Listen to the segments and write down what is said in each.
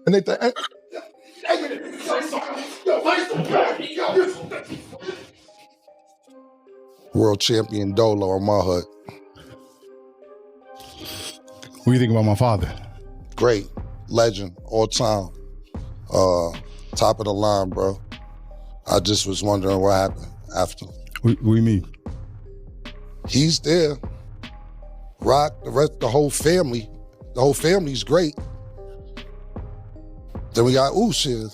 And they think, world champion Dolo on my hood. What do you think about my father? Great, legend, all time. Top of the line, bro. I just was wondering what happened after. What do you mean? He's there. Rock, the whole family. The whole family's great. Then we got Ush here.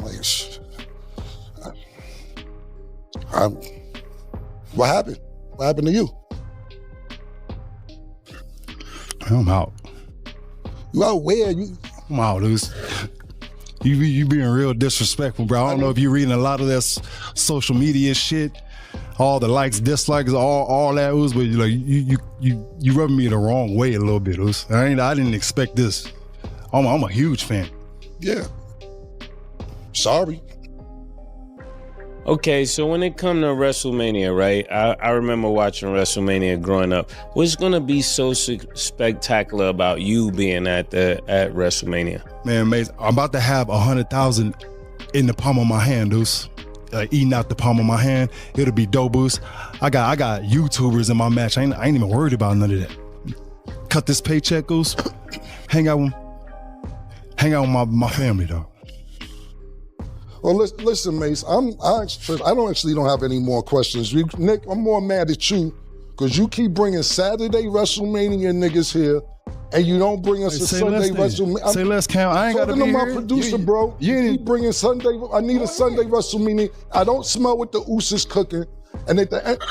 What happened? What happened to you? I'm out. You out where? I'm out, dude. You being real disrespectful, bro. I don't know if you're reading a lot of that social media shit, all the likes, dislikes, all that, but like you rubbing me the wrong way a little bit, Uz. I didn't expect this. I'm a huge fan. Yeah. Sorry. Okay, so when it come to WrestleMania, right? I remember watching WrestleMania growing up. What's gonna be so spectacular about you being at WrestleMania? Man, Mace, I'm about to have 100,000 in the palm of my hand, Deuce. Eating out the palm of my hand. It'll be dope, Deuce. I got YouTubers in my match. I ain't even worried about none of that. Cut this paycheck, Deuce. Hang out with my family, though. Well, listen, Mace, I don't have any more questions. Nick, I'm more mad at you because you keep bringing Saturday WrestleMania niggas here and you don't bring us a Sunday WrestleMania. Say less, Cam. I ain't got to be here. here. My producer, bro. You keep bringing Sunday. I need a Sunday WrestleMania. I don't smell what the Oos is cooking. And they think,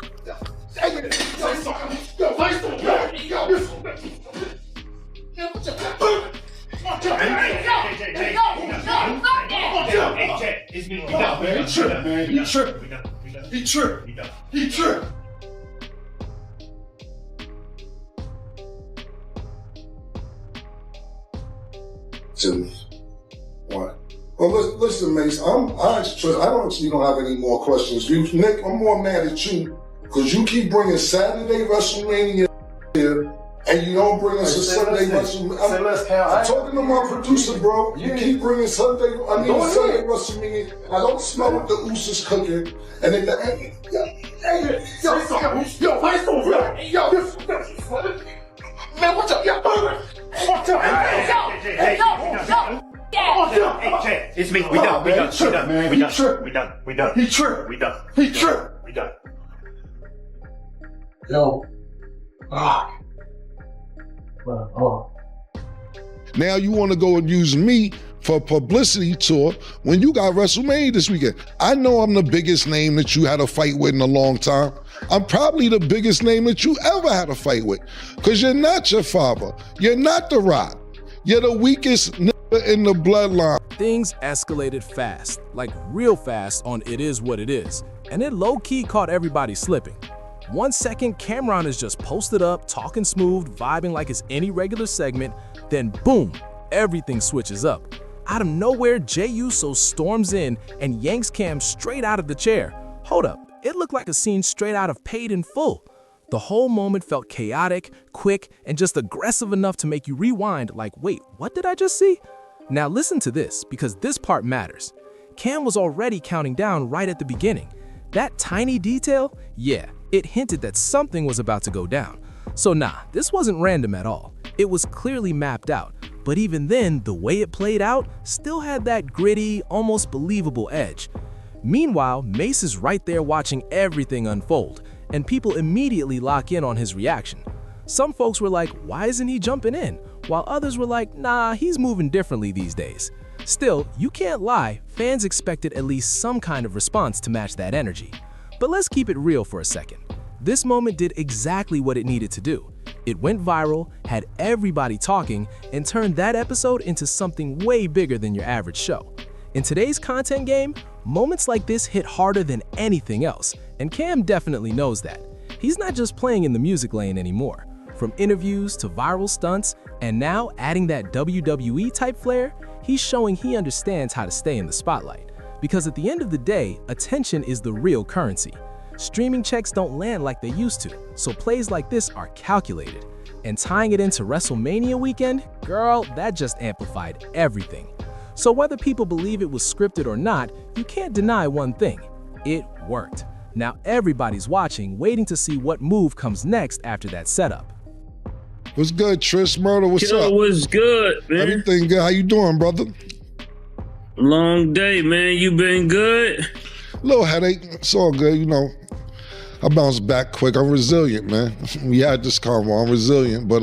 It's me. He tripped, man. He tripped. He tripped. Two, one. Well, listen, Mace, I don't have any more questions. Nick, I'm more mad at you because you keep bringing Saturday WrestleMania here and you don't bring us a Sunday WrestleMania. I'm talking to my producer, bro. You keep bringing Sunday. I need a Sunday WrestleMania. I don't smell what the Oos is cooking. And then man, what's up, What's up? It's me. We done. He tripped. Yo. Now you want to go and use me for a publicity tour when you got WrestleMania this weekend. I know I'm the biggest name that you had a fight with in a long time. I'm probably the biggest name that you ever had a fight with because you're not your father. You're not The Rock. You're the weakest nigga in the bloodline. Things escalated fast, like real fast on It Is What It Is, and it low-key caught everybody slipping. 1 second, Cameron is just posted up, talking smooth, vibing like it's any regular segment, then boom, everything switches up. Out of nowhere, Jey Uso storms in and yanks Cam straight out of the chair. Hold up, it looked like a scene straight out of Paid in Full. The whole moment felt chaotic, quick, and just aggressive enough to make you rewind like, wait, what did I just see? Now listen to this, because this part matters. Cam was already counting down right at the beginning. That tiny detail, yeah, it hinted that something was about to go down. So nah, this wasn't random at all. It was clearly mapped out. But even then, the way it played out still had that gritty, almost believable edge. Meanwhile, Mace is right there watching everything unfold, and people immediately lock in on his reaction. Some folks were like, why isn't he jumping in? While others were like, nah, he's moving differently these days. Still, you can't lie, fans expected at least some kind of response to match that energy. But let's keep it real for a second. This moment did exactly what it needed to do. It went viral, had everybody talking, and turned that episode into something way bigger than your average show. In today's content game, moments like this hit harder than anything else, and Cam definitely knows that. He's not just playing in the music lane anymore. From interviews to viral stunts, and now adding that WWE type flair, he's showing he understands how to stay in the spotlight. Because at the end of the day, attention is the real currency. Streaming checks don't land like they used to, so plays like this are calculated. And tying it into WrestleMania weekend, girl, that just amplified everything. So whether people believe it was scripted or not, you can't deny one thing. It worked. Now everybody's watching, waiting to see what move comes next after that setup. What's good, Trish Murder? What's Yo, up? what's good, man? Everything good. How you doing, brother? Long day, man. You been good? Little headache. It's all good, you know. I bounce back quick. I'm resilient, man. We had this convo. I'm resilient, but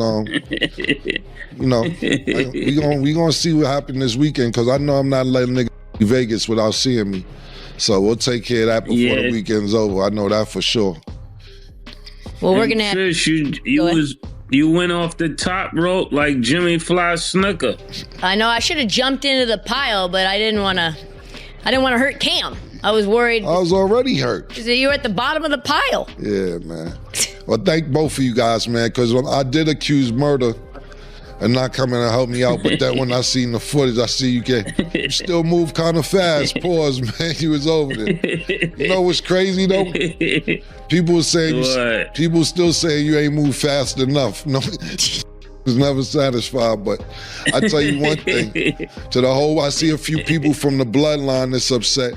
you know, we gonna see what happens this weekend because I know I'm not letting niggas to Vegas without seeing me. So we'll take care of that before the weekend's over. I know that for sure. Well, we're gonna have. Trish, you went off the top rope like Jimmy Fly Snooker. I know I should have jumped into the pile, but I didn't want to hurt Cam. I was worried. I was already hurt. You were at the bottom of the pile. Yeah, man. Well, thank both of you guys, man, because when I did accuse Murder and not coming to help me out, but then when I seen the footage, I see you still move kind of fast. Pause, man. You was over there. You know what's crazy though? People still saying you ain't moved fast enough. No, was never satisfied. But I tell you one thing, I see a few people from the bloodline that's upset.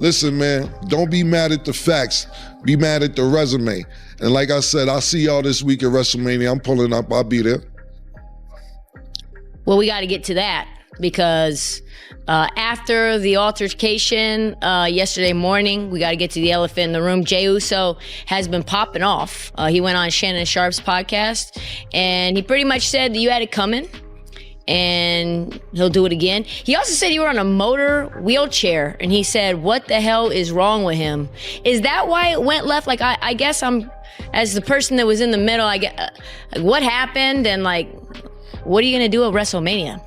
Listen, man, don't be mad at the facts. Be mad at the resume. And like I said, I'll see y'all this week at WrestleMania. I'm pulling up. I'll be there. Well, we got to get to that because after the altercation yesterday morning, we got to get to the elephant in the room. Jey Uso has been popping off. He went on Shannon Sharp's podcast, and he pretty much said that you had it coming, and he'll do it again. He also said you were on a motor wheelchair, and he said, what the hell is wrong with him? Is that why it went left? Like, I guess I'm, as the person that was in the middle, I get what happened, and like, what are you gonna do at WrestleMania?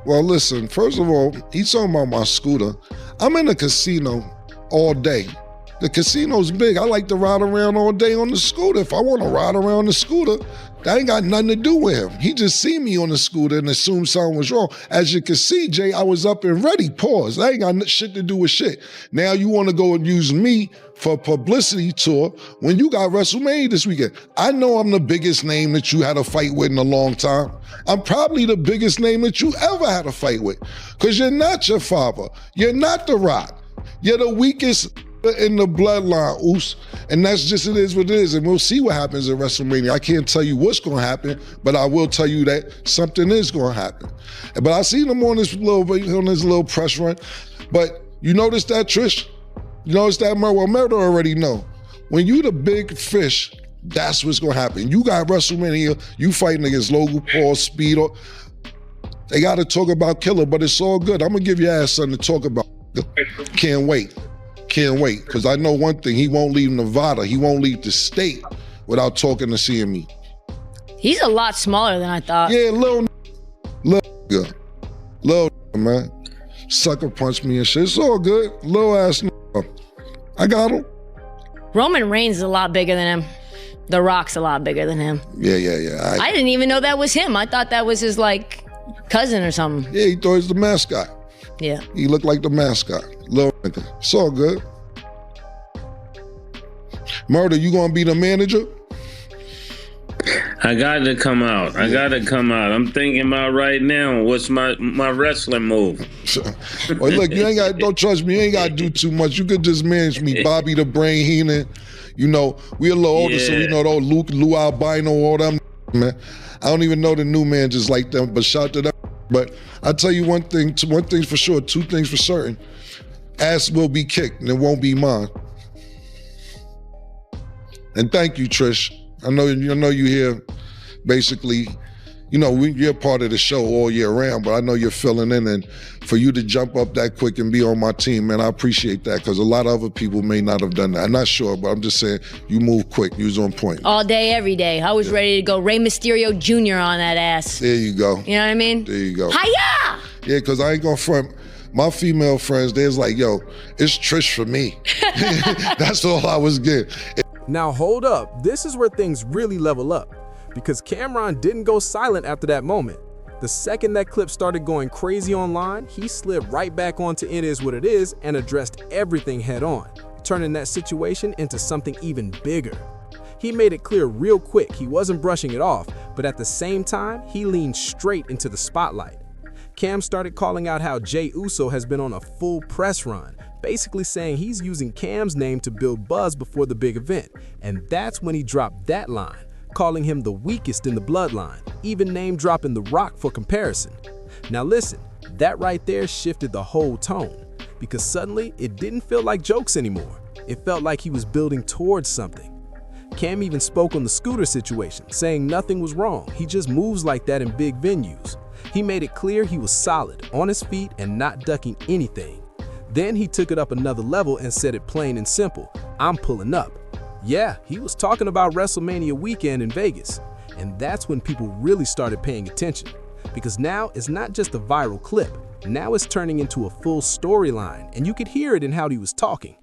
Well, listen, first of all, he's talking about my scooter. I'm in a casino all day. The casino's big. I like to ride around all day on the scooter. If I want to ride around the scooter, that ain't got nothing to do with him. He just see me on the scooter and assumed something was wrong. As you can see, Jay, I was up and ready. Pause. That ain't got shit to do with shit. Now you want to go and use me for a publicity tour when you got WrestleMania this weekend. I know I'm the biggest name that you had a fight with in a long time. I'm probably the biggest name that you ever had a fight with because you're not your father. You're not The Rock. You're the weakest in the bloodline, Oos. And that's just, it is what it is. And we'll see what happens at WrestleMania. I can't tell you what's going to happen, but I will tell you that something is going to happen. But I seen him on this little press run. But you notice that, Trish? You notice that, Well, Murder already know. When you the big fish, that's what's going to happen. You got WrestleMania, you fighting against Logan Paul, Speedo. They got to talk about Killer, but it's all good. I'm going to give your ass something to talk about. Can't wait. Can't wait, because I know one thing, he won't leave Nevada. He won't leave the state without talking to seeing me. He's a lot smaller than I thought. Yeah, little man. Sucker punch me and shit. It's all good. Little ass I got him. Roman Reigns is a lot bigger than him. The Rock's a lot bigger than him. Yeah. I didn't even know that was him. I thought that was his, like, cousin or something. Yeah, he thought he was the mascot. Yeah. He looked like the mascot. Little nigga. It's all good. Murder, you gonna be the manager? I got to come out. I'm thinking about right now, what's my wrestling move? Well, look, don't trust me, you ain't gotta do too much. You could just manage me. Bobby the Brain Heenan. You know, we're a little older, so we know those Lou Albino, all them, man. I don't even know the new managers like them, but shout to them. But I'll tell you one thing's for sure, two things for certain. Ass will be kicked and it won't be mine. And thank you, Trish. I know you here basically, you're part of the show all year round, but I know you're filling in, and for you to jump up that quick and be on my team, man, I appreciate that, because a lot of other people may not have done that. I'm not sure, but I'm just saying you move quick. You was on point. All day, every day. I was ready to go Rey Mysterio Jr. on that ass. There you go. You know what I mean? There you go. Hiya! Yeah, because I ain't gonna front. My female friends, they was like, yo, it's Trish for me. That's all I was getting. Now hold up, this is where things really level up, because Cam'ron didn't go silent after that moment. The second that clip started going crazy online, he slid right back onto It Is What It Is and addressed everything head on, turning that situation into something even bigger. He made it clear real quick he wasn't brushing it off, but at the same time, he leaned straight into the spotlight. Cam started calling out how Jey Uso has been on a full press run, basically saying he's using Cam's name to build buzz before the big event, and that's when he dropped that line, calling him the weakest in the bloodline, even name-dropping The Rock for comparison. Now listen, that right there shifted the whole tone, because suddenly it didn't feel like jokes anymore. It felt like he was building towards something. Cam even spoke on the scooter situation, saying nothing was wrong, he just moves like that in big venues. He made it clear he was solid, on his feet, and not ducking anything. Then he took it up another level and said it plain and simple, I'm pulling up. Yeah, he was talking about WrestleMania weekend in Vegas. And that's when people really started paying attention. Because now it's not just a viral clip, now it's turning into a full storyline, and you could hear it in how he was talking.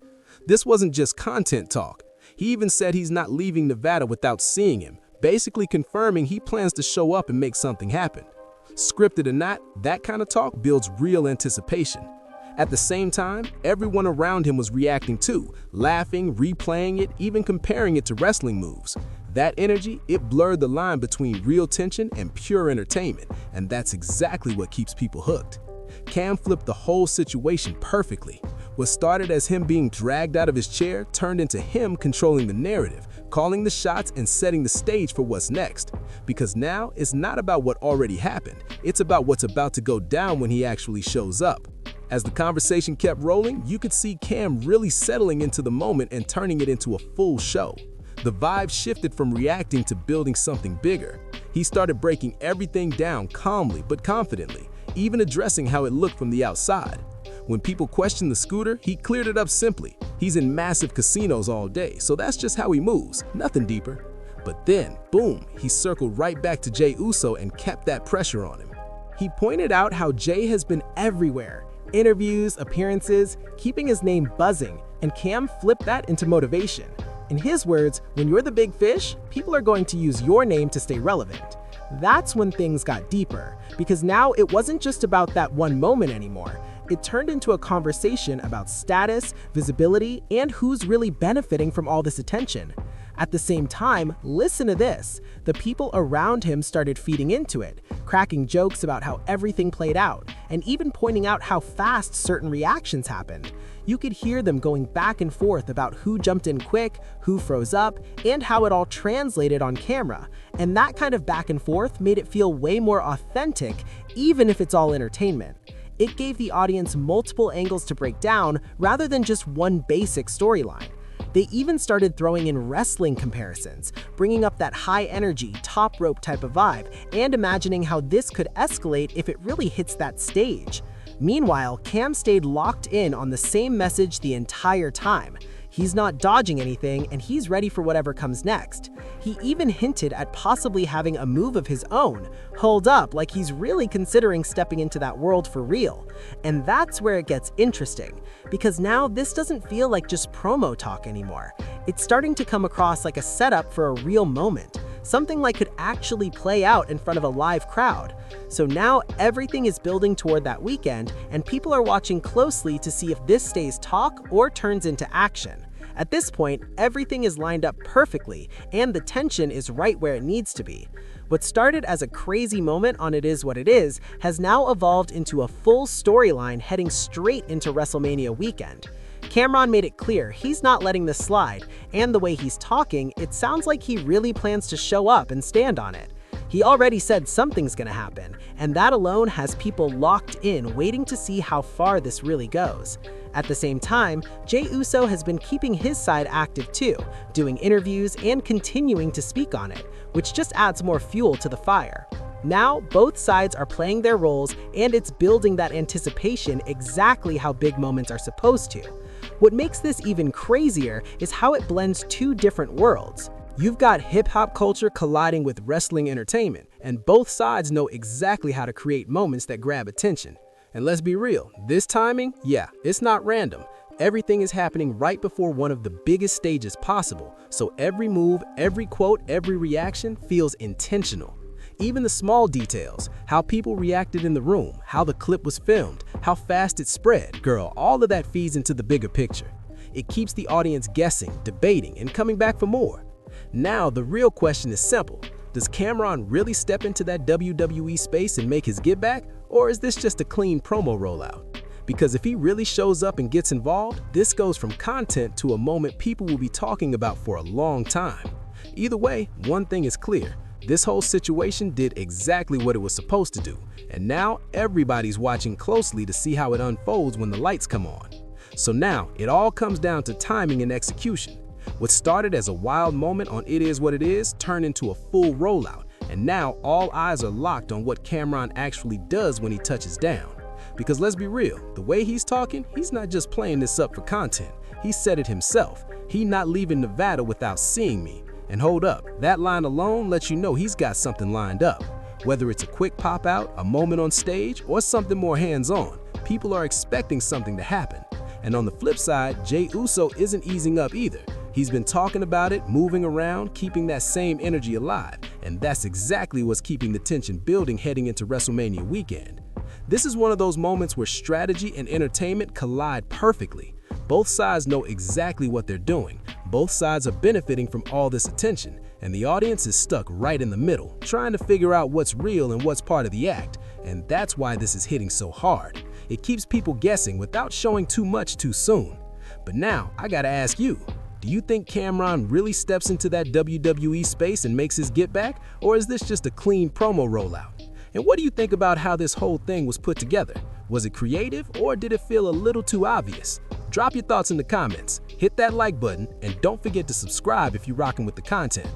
This wasn't just content talk. He even said he's not leaving Nevada without seeing him, basically confirming he plans to show up and make something happen. Scripted or not, that kind of talk builds real anticipation. At the same time, everyone around him was reacting too, laughing, replaying it, even comparing it to wrestling moves. That energy, it blurred the line between real tension and pure entertainment, and that's exactly what keeps people hooked. Cam flipped the whole situation perfectly. What started as him being dragged out of his chair turned into him controlling the narrative, calling the shots and setting the stage for what's next. Because now it's not about what already happened, it's about what's about to go down when he actually shows up. As the conversation kept rolling, you could see Cam really settling into the moment and turning it into a full show. The vibe shifted from reacting to building something bigger. He started breaking everything down calmly but confidently, even addressing how it looked from the outside. When people questioned the scooter, he cleared it up simply. He's in massive casinos all day, so that's just how he moves, nothing deeper. But then, boom, he circled right back to Jey Uso and kept that pressure on him. He pointed out how Jey has been everywhere. Interviews, appearances, keeping his name buzzing, and Cam flipped that into motivation. In his words, when you're the big fish, people are going to use your name to stay relevant. That's when things got deeper, because now it wasn't just about that one moment anymore. It turned into a conversation about status, visibility, and who's really benefiting from all this attention. At the same time, listen to this. The people around him started feeding into it, cracking jokes about how everything played out, and even pointing out how fast certain reactions happened. You could hear them going back and forth about who jumped in quick, who froze up, and how it all translated on camera. And that kind of back and forth made it feel way more authentic, even if it's all entertainment. It gave the audience multiple angles to break down rather than just one basic storyline. They even started throwing in wrestling comparisons, bringing up that high energy, top rope type of vibe, and imagining how this could escalate if it really hits that stage. Meanwhile, Cam stayed locked in on the same message the entire time. He's not dodging anything, and he's ready for whatever comes next. He even hinted at possibly having a move of his own, hold up like he's really considering stepping into that world for real. And that's where it gets interesting, because now this doesn't feel like just promo talk anymore. It's starting to come across like a setup for a real moment, something like could actually play out in front of a live crowd. So now everything is building toward that weekend, and people are watching closely to see if this stays talk or turns into action. At this point, everything is lined up perfectly, and the tension is right where it needs to be. What started as a crazy moment on It Is What It Is has now evolved into a full storyline heading straight into WrestleMania weekend. Cameron made it clear he's not letting this slide, and the way he's talking, it sounds like he really plans to show up and stand on it. He already said something's gonna happen, and that alone has people locked in waiting to see how far this really goes. At the same time, Jey Uso has been keeping his side active too, doing interviews and continuing to speak on it, which just adds more fuel to the fire. Now, both sides are playing their roles, and it's building that anticipation exactly how big moments are supposed to. What makes this even crazier is how it blends two different worlds. You've got hip-hop culture colliding with wrestling entertainment, and both sides know exactly how to create moments that grab attention. And let's be real, this timing, yeah, it's not random. Everything is happening right before one of the biggest stages possible, so every move, every quote, every reaction feels intentional. Even the small details, how people reacted in the room, how the clip was filmed, how fast it spread, girl, all of that feeds into the bigger picture. It keeps the audience guessing, debating, and coming back for more. Now, the real question is simple. Does Cameron really step into that WWE space and make his get back? Or is this just a clean promo rollout? Because if he really shows up and gets involved, this goes from content to a moment people will be talking about for a long time. Either way, one thing is clear. This whole situation did exactly what it was supposed to do, and now everybody's watching closely to see how it unfolds when the lights come on. So now, it all comes down to timing and execution. What started as a wild moment on It Is What It Is turned into a full rollout, and now all eyes are locked on what Cam'ron actually does when he touches down. Because let's be real, the way he's talking, he's not just playing this up for content. He said it himself. He not leaving Nevada without seeing me. And hold up, that line alone lets you know he's got something lined up. Whether it's a quick pop out, a moment on stage, or something more hands-on, people are expecting something to happen. And on the flip side, Jey Uso isn't easing up either. He's been talking about it, moving around, keeping that same energy alive, and that's exactly what's keeping the tension building heading into WrestleMania weekend. This is one of those moments where strategy and entertainment collide perfectly. Both sides know exactly what they're doing. Both sides are benefiting from all this attention, and the audience is stuck right in the middle, trying to figure out what's real and what's part of the act. And that's why this is hitting so hard. It keeps people guessing without showing too much too soon. But now, I gotta ask you, do you think Cam'ron really steps into that WWE space and makes his get back, or is this just a clean promo rollout? And what do you think about how this whole thing was put together? Was it creative, or did it feel a little too obvious? Drop your thoughts in the comments, hit that like button, and don't forget to subscribe if you're rocking with the content.